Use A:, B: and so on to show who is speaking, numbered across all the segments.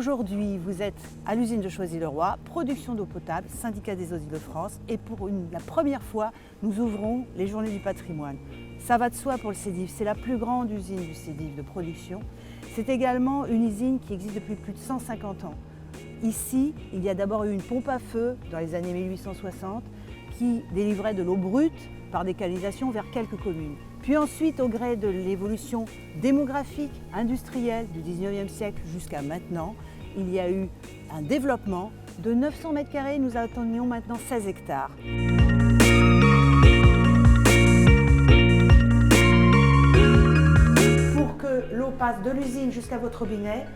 A: Aujourd'hui, vous êtes à l'usine de Choisy-le-Roi, production d'eau potable, syndicat des eaux d'Île-de-France, et pour la première fois, nous ouvrons les journées du patrimoine. Ça va de soi pour le CEDIF, c'est la plus grande usine du CEDIF de production. C'est également une usine qui existe depuis plus de 150 ans. Ici, il y a d'abord eu une pompe à feu dans les années 1860 qui délivrait de l'eau brute par décanalisation vers quelques communes. Puis ensuite, au gré de l'évolution démographique, industrielle du 19e siècle jusqu'à maintenant, il y a eu un développement. De 900 mètres carrés, nous atteignons maintenant 16 hectares. Pour que l'eau passe de l'usine jusqu'à votre robinet,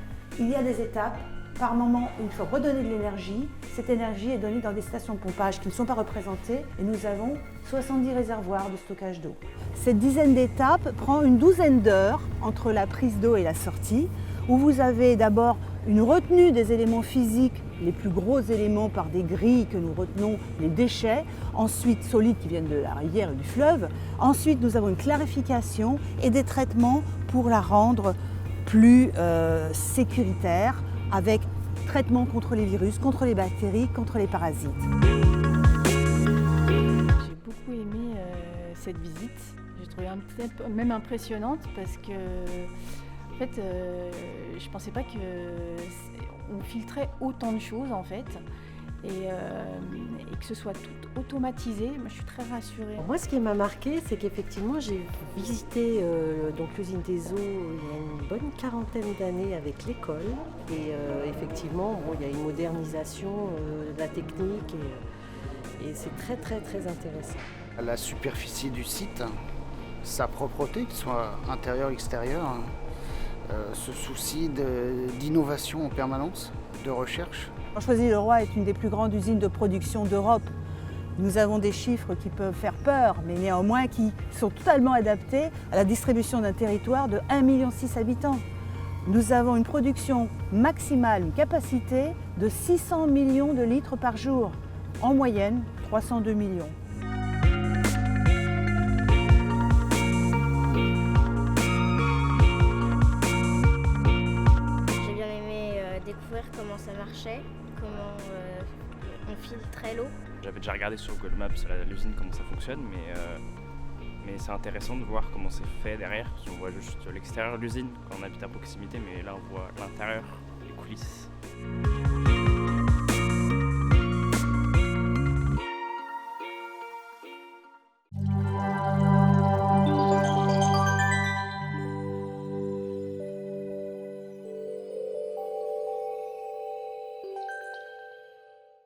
A: il y a des étapes. Par moment, il faut redonner de l'énergie. Cette énergie est donnée dans des stations de pompage qui ne sont pas représentées et nous avons 70 réservoirs de stockage d'eau. Cette dizaine d'étapes prend une douzaine d'heures entre la prise d'eau et la sortie, où vous avez d'abord une retenue des éléments physiques, les plus gros éléments par des grilles que nous retenons, les déchets, ensuite solides qui viennent de la rivière et du fleuve. Ensuite, nous avons une clarification et des traitements pour la rendre plus sécuritaire, avec traitement contre les virus, contre les bactéries, contre les parasites.
B: J'ai beaucoup aimé cette visite. J'ai trouvé même impressionnante parce que en fait, je ne pensais pas qu'on filtrait autant de choses en fait. Et que ce soit tout automatisé, moi, je suis très rassurée.
C: Moi, ce qui m'a marqué, c'est qu'effectivement, j'ai visité l'usine des eaux il y a une bonne quarantaine d'années avec l'école. Et effectivement, il y a une modernisation de la technique et c'est très, très, très intéressant.
D: La superficie du site, sa propreté, que ce soit intérieur, extérieur, ce souci d'innovation en permanence, de recherche.
A: Choisy-le-Roi est une des plus grandes usines de production d'Europe. Nous avons des chiffres qui peuvent faire peur, mais néanmoins qui sont totalement adaptés à la distribution d'un territoire de 1,6 million d'habitants. Nous avons une production maximale, une capacité de 600 millions de litres par jour. En moyenne, 302 millions.
E: Découvrir comment ça marchait, comment on filtrait l'eau.
F: J'avais déjà regardé sur Google Maps l'usine comment ça fonctionne, mais c'est intéressant de voir comment c'est fait derrière. On voit juste l'extérieur de l'usine quand on habite à proximité, mais là on voit l'intérieur, les coulisses.